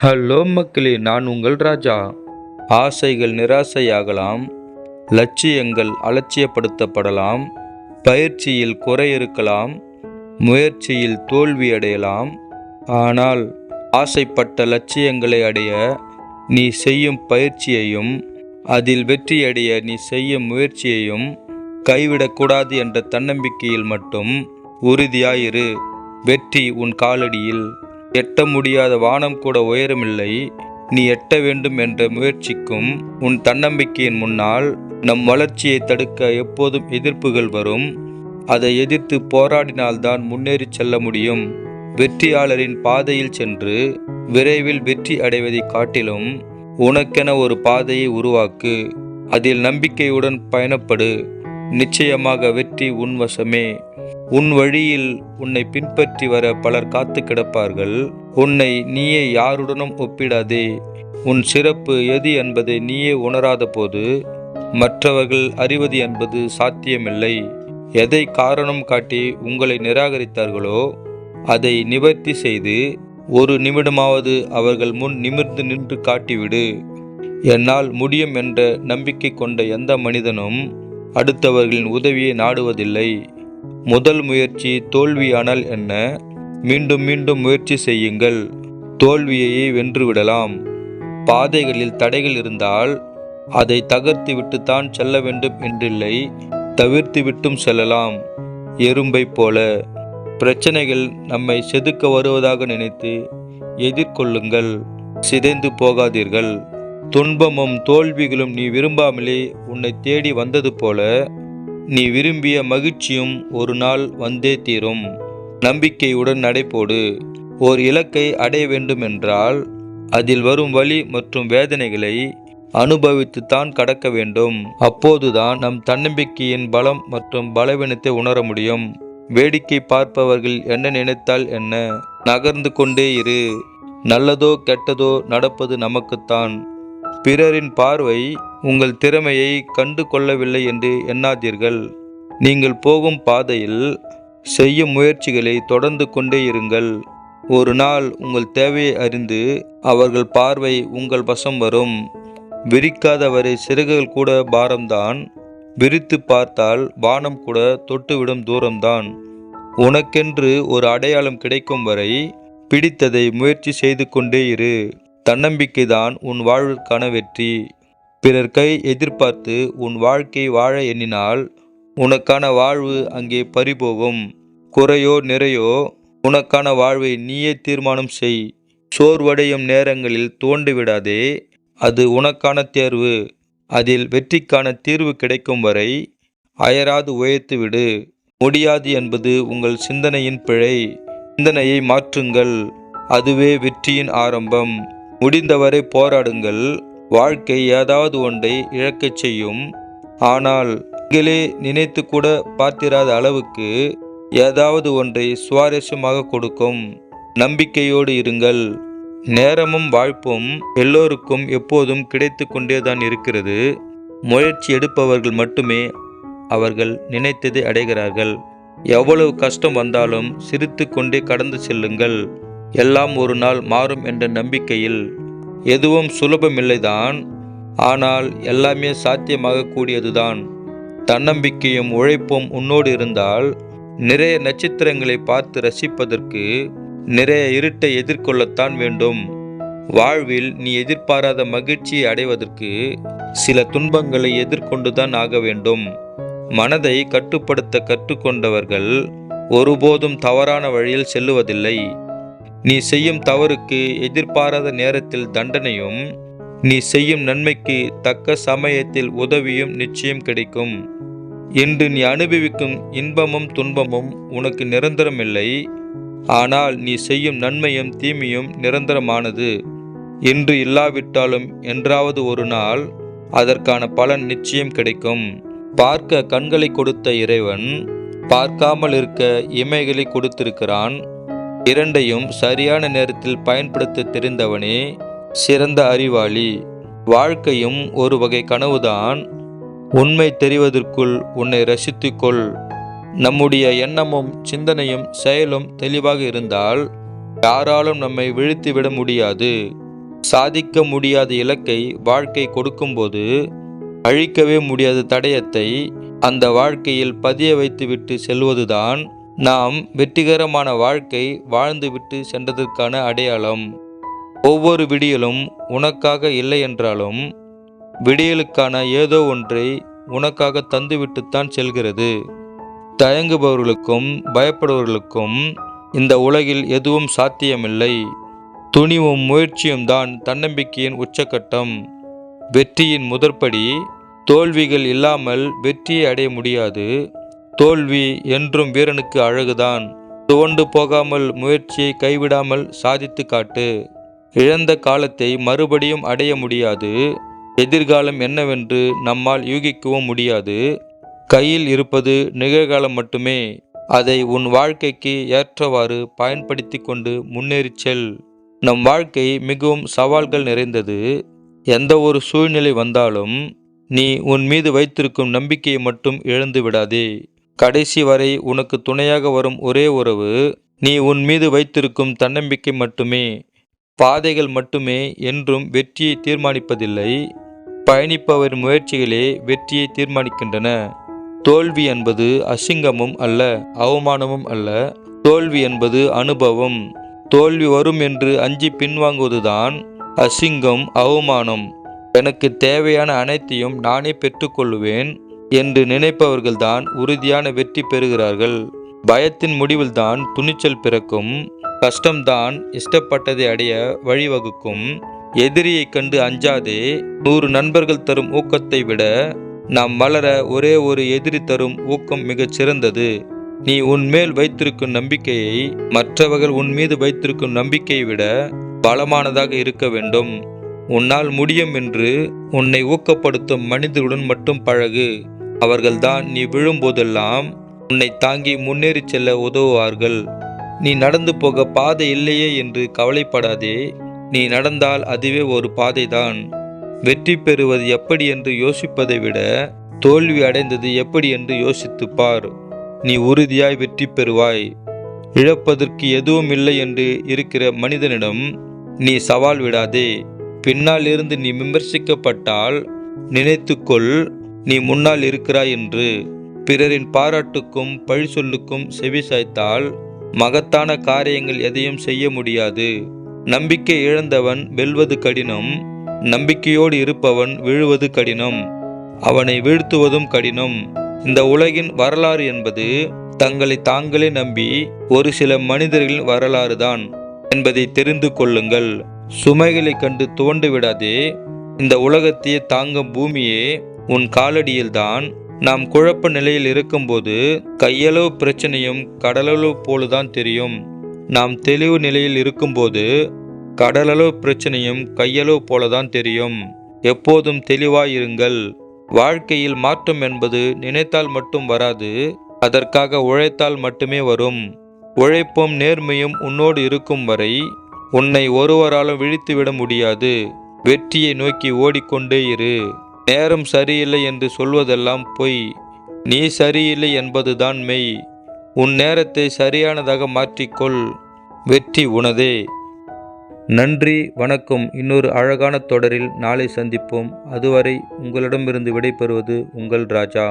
Hello மக்களே, நான் உங்கள் ராஜா. ஆசைகள் நிராசையாகலாம், லட்சியங்கள் அலட்சியப்படுத்தப்படலாம், பயிற்சியில் குறை இருக்கலாம், முயற்சியில் தோல்வி அடையலாம். ஆனால் ஆசைப்பட்ட லட்சியங்களை அடைய நீ செய்யும் பயிற்சியையும் அதில் வெற்றியடைய நீ செய்யும் முயற்சியையும் கைவிடக்கூடாது என்ற தன்னம்பிக்கையில் மட்டும் உறுதியாயிரு. வெற்றி உன் காலடியில். எட்ட முடியாத வானம் கூட உயரமில்லை. நீ எட்ட வேண்டும் என்ற முயற்சிக்கும் உன் தன்னம்பிக்கையின் முன்னால் நம் வளர்ச்சியை தடுக்க எப்போதும் எதிர்ப்புகள் வரும். அதை எதிர்த்து போராடினால்தான் முன்னேறி செல்ல முடியும். வெற்றியாளரின் பாதையில் சென்று விரைவில் வெற்றி அடைவதை காட்டிலும் உனக்கென ஒரு பாதையை உருவாக்கு. அதில் நம்பிக்கையுடன் பயணப்படு. நிச்சயமாக வெற்றி உன் வசமே. உன் வழியில் உன்னை பின்பற்றி வர பலர் காத்து கிடப்பார்கள். உன்னை நீயே யாருடனும் ஒப்பிடாதே. உன் சிறப்பு எது என்பதை நீயே உணராத போது மற்றவர்கள் அறிவது என்பது சாத்தியமில்லை. எதை காரணம் காட்டி உங்களை நிராகரித்தார்களோ அதை நிவர்த்தி செய்து ஒரு நிமிடமாவது அவர்கள் முன் நிமிர்ந்து நின்று காட்டிவிடு. என்னால் முடியும் என்ற நம்பிக்கை கொண்ட எந்த மனிதனும் அடுத்தவர்களின் உதவியை நாடுவதில்லை. முதல் முயற்சி தோல்வியானால் என்ன? மீண்டும் மீண்டும் முயற்சி செய்யுங்கள். தோல்வியையே வென்றுவிடலாம். பாதைகளில் தடைகள் இருந்தால் அதை தகர்த்து விட்டுத்தான் செல்ல வேண்டும் என்றில்லை, தவிர்த்து விட்டும் செல்லலாம். எறும்பை போல பிரச்சனைகள் நம்மை செதுக்க வருவதாக நினைத்து எதிர்கொள்ளுங்கள். சிதைந்து போகாதீர்கள். துன்பமும் தோல்விகளும் நீ விரும்பாமலே உன்னை தேடி வந்தது போல நீ விரும்பிய மகிழ்ச்சியும் ஒரு நாள் வந்தே தீரும். நம்பிக்கையுடன் நடைபோடு. ஓர் இலக்கை அடைய வேண்டுமென்றால் அதில் வரும் வலி மற்றும் வேதனைகளை அனுபவித்துத்தான் கடக்க வேண்டும். அப்போதுதான் நம் தன்னம்பிக்கையின் பலம் மற்றும் பலவீனத்தை உணர முடியும். வேடிக்கை பார்ப்பவர்கள் என்ன நினைத்தால் என்ன? நகர்ந்து கொண்டே இரு. நல்லதோ கெட்டதோ நடப்பது நமக்குத்தான். பிறரின் பார்வை உங்கள் திறமையை கண்டு கொள்ளவில்லை என்று எண்ணாதீர்கள். நீங்கள் போகும் பாதையில் செய்யும் முயற்சிகளை தொடர்ந்து கொண்டே இருங்கள். ஒரு நாள் உங்கள் தேவையை அறிந்து அவர்கள் பார்வை உங்கள் வசம் வரும். விரிக்காதவரை சிறகுகள் கூட பாரம்தான். விரித்து பார்த்தால் வானம் கூட தொட்டுவிடும் தூரம்தான். உனக்கென்று ஒரு அடையாளம் கிடைக்கும் வரை பிடித்ததை முயற்சி செய்து கொண்டே இரு. தன்னம்பிக்கைதான் உன் வாழ்விற்கான வெற்றி. பிறர் கை எதிர்பார்த்து உன் வாழ்க்கை வாழ எண்ணினால் உனக்கான வாழ்வு அங்கே பறிபோகும். குறையோ நிறையோ உனக்கான வாழ்வை நீயே தீர்மானம் செய். சோர்வடையும் நேரங்களில் தோண்டிவிடாதே. அது உனக்கான தேர்வு. அதில் வெற்றிக்கான தீர்வு கிடைக்கும் வரை அயராது உயர்த்து விடு. முடியாது என்பது உங்கள் சிந்தனையின் பிழை. சிந்தனையை மாற்றுங்கள். அதுவே வெற்றியின் ஆரம்பம். முடிந்தவரை போராடுங்கள். வாழ்க்கை ஏதாவது ஒன்றை இழக்கச் செய்யும். ஆனால் நீங்களே நினைத்து கூட பார்த்திராத அளவுக்கு ஏதாவது ஒன்றை சுவாரஸ்யமாக கொடுக்கும். நம்பிக்கையோடு இருங்கள். நேரமும் வாய்ப்பும் எல்லோருக்கும் எப்போதும் கிடைத்து கொண்டேதான் இருக்கிறது. முயற்சி எடுப்பவர்கள் மட்டுமே அவர்கள் நினைத்ததை அடைகிறார்கள். எவ்வளவு கஷ்டம் வந்தாலும் சிரித்து கொண்டே கடந்து செல்லுங்கள். எல்லாம் ஒரு நாள் மாறும் என்ற நம்பிக்கையில். எதுவும் சுலபமில்லைதான், ஆனால் எல்லாமே சாத்தியமாக கூடியதுதான். தன்னம்பிக்கையும் உழைப்பும் உன்னோடு இருந்தால் நிறைய நட்சத்திரங்களை பார்த்து ரசிப்பதற்கு நிறைய இருட்டை எதிர்கொள்ளத்தான் வேண்டும். வாழ்வில் நீ எதிர்பாராத மகிழ்ச்சியை அடைவதற்கு சில துன்பங்களை எதிர்கொண்டுதான் ஆக வேண்டும். மனதை கட்டுப்படுத்த கற்றுக்கொண்டவர்கள் ஒருபோதும் தவறான வழியில் செல்லுவதில்லை. நீ செய்யும் தவறுக்கு எதிர்பாராத நேரத்தில் தண்டனையும், நீ செய்யும் நன்மைக்கு தக்க சமயத்தில் உதவியும் நிச்சயம் கிடைக்கும். இன்று நீ அனுபவிக்கும் இன்பமும் துன்பமும் உனக்கு நிரந்தரமில்லை. ஆனால் நீ செய்யும் நன்மையும் தீமையும் நிரந்தரமானது. இன்று இல்லாவிட்டாலும் என்றாவது ஒரு நாள் அதற்கான பலன் நிச்சயம் கிடைக்கும். பார்க்க கண்களை கொடுத்த இறைவன் பார்க்காமல் இருக்க இமைகளை கொடுத்திருக்கிறான். இரண்டையும் சரியான நேரத்தில் பயன்படுத்த தெரிந்தவனே சிறந்த அறிவாளி. வாழ்க்கையும் ஒரு வகை கனவுதான். உண்மை தெரிவதற்குள் உன்னை ரசித்துக்கொள். நம்முடைய எண்ணமும் சிந்தனையும் செயலும் தெளிவாக இருந்தால் யாராலும் நம்மை வீழ்த்திவிட முடியாது. சாதிக்க முடியாத இலக்கை வாழ்க்கை கொடுக்கும்போது அழிக்கவே முடியாத தடயத்தை அந்த வாழ்க்கையில் பதிய வைத்துவிட்டு செல்வதுதான் நாம் வெற்றிகரமான வாழ்க்கை வாழ்ந்துவிட்டு சென்றதற்கான அடையாளம். ஒவ்வொரு விடியலும் உனக்காக இல்லை என்றாலும் விடியலுக்கான ஏதோ ஒன்றை உனக்காக தந்துவிட்டுத்தான் செல்கிறது. தயங்குபவர்களுக்கும் பயப்படுபவர்களுக்கும் இந்த உலகில் எதுவும் சாத்தியமில்லை. துணிவும் முயற்சியும் தான் தன்னம்பிக்கையின் உச்சக்கட்டம். வெற்றியின் முதற்படி. தோல்விகள் இல்லாமல் வெற்றியை அடைய முடியாது. தோல்வி என்றும் வீரனுக்கு அழகுதான். துவண்டு போகாமல் முயற்சியை கைவிடாமல் சாதித்து காட்டு. இழந்த காலத்தை மறுபடியும் அடைய முடியாது. எதிர்காலம் என்னவென்று நம்மால் யூகிக்கவும் முடியாது. கையில் இருப்பது நிகழ்காலம் மட்டுமே. அதை உன் வாழ்க்கைக்கு ஏற்றவாறு பயன்படுத்தி கொண்டு முன்னேறிச் செல். நம் வாழ்க்கை மிகவும் சவால்கள் நிறைந்தது. எந்த ஒரு சூழ்நிலை வந்தாலும் நீ உன் மீது வைத்திருக்கும் நம்பிக்கையை மட்டும் இழந்து விடாதே. கடைசி வரை உனக்கு துணையாக வரும் ஒரே உறவு நீ உன் மீது வைத்திருக்கும் தன்னம்பிக்கை மட்டுமே. பாதைகள் மட்டுமே என்றும் வெற்றியை தீர்மானிப்பதில்லை. பயணிப்பவரின் முயற்சிகளே வெற்றியை தீர்மானிக்கின்றன. தோல்வி என்பது அசிங்கமும் அல்ல, அவமானமும் அல்ல. தோல்வி என்பது அனுபவம். தோல்வி வரும் என்று அஞ்சி பின்வாங்குவதுதான் அசிங்கம், அவமானம். எனக்கு தேவையான அனைத்தையும் நானே பெற்றுக்கொள்வேன் என்று நினைப்பவர்கள்தான் உறுதியான வெற்றி பெறுகிறார்கள். பயத்தின் முடிவில்தான் துணிச்சல் பிறக்கும். கஷ்டம்தான் இஷ்டப்பட்டதை அடைய வழிவகுக்கும். எதிரியை கண்டு அஞ்சாதே. 100 நண்பர்கள் தரும் ஊக்கத்தை விட நாம் வளர ஒரே ஒரு எதிரி தரும் ஊக்கம் மிகச் சிறந்தது. நீ உன்மேல் வைத்திருக்கும் நம்பிக்கையை மற்றவர்கள் உன் மீது வைத்திருக்கும் நம்பிக்கையை விட பலமானதாக இருக்க வேண்டும். உன்னால் முடியும் என்று உன்னை ஊக்கப்படுத்தும் மனிதர்களுடன் மட்டும் பழகு. அவர்கள்தான் நீ விழும்போதெல்லாம் உன்னை தாங்கி முன்னேறி செல்ல உதவுவார்கள். நீ நடந்து போக பாதை இல்லையே என்று கவலைப்படாதே. நீ நடந்தால் அதுவே ஒரு பாதைதான். வெற்றி பெறுவது எப்படி என்று யோசிப்பதை விட தோல்வி அடைந்தது எப்படி என்று யோசித்துப் பார். நீ உறுதியாய் வெற்றி பெறுவாய். இழப்பதற்கு எதுவும் இல்லை என்று இருக்கிற மனிதனிடம் நீ சவால் விடாதே. பின்னால் இருந்து நீ விமர்சிக்கப்பட்டால் நினைத்துக்கொள் நீ முன்னால் இருக்கிறாய் என்று. பிறரின் பாராட்டுக்கும் பழி சொல்லுக்கும் செவி சாய்த்தால் மகத்தான காரியங்கள் எதையும் செய்ய முடியாது. நம்பிக்கை இழந்தவன் வெல்வது கடினம். நம்பிக்கையோடு இருப்பவன் விழுவது கடினம். அவனை வீழ்த்துவதும் கடினம். இந்த உலகின் வரலாறு என்பது தங்களை தாங்களே நம்பி ஒரு சில மனிதர்களின் வரலாறு தான் என்பதை தெரிந்து கொள்ளுங்கள். சுமைகளை கண்டு துவண்டு விடாதே. இந்த உலகத்தையே தாங்கும் பூமியே உன் காலடியில்தான். நாம் குழப்ப நிலையில் இருக்கும்போது கையளவு பிரச்சனையும் கடலளவு போலதான் தெரியும். நாம் தெளிவு நிலையில் இருக்கும்போது கடலளவு பிரச்சனையும் கையளவு போலதான் தெரியும். எப்போதும் தெளிவாயிருங்கள். வாழ்க்கையில் மாற்றம் என்பது நினைத்தால் மட்டும் வராது, அதற்காக உழைத்தால் மட்டுமே வரும். உழைப்பும் நேர்மையும் உன்னோடு இருக்கும் வரை உன்னை ஒருவராலும் விழித்துவிட முடியாது. வெற்றியை நோக்கி ஓடிக்கொண்டே இரு. நேரம் சரியில்லை என்று சொல்வதெல்லாம் பொய். நீ சரியில்லை என்பதுதான் மெய். உன் நேரத்தை சரியானதாக மாற்றிக்கொள். வெற்றி உனதே. நன்றி, வணக்கம். இன்னொரு அழகான தொடரில் நாளை சந்திப்போம். அதுவரை உங்களிடமிருந்து விடைபெறுவது உங்கள் ராஜா.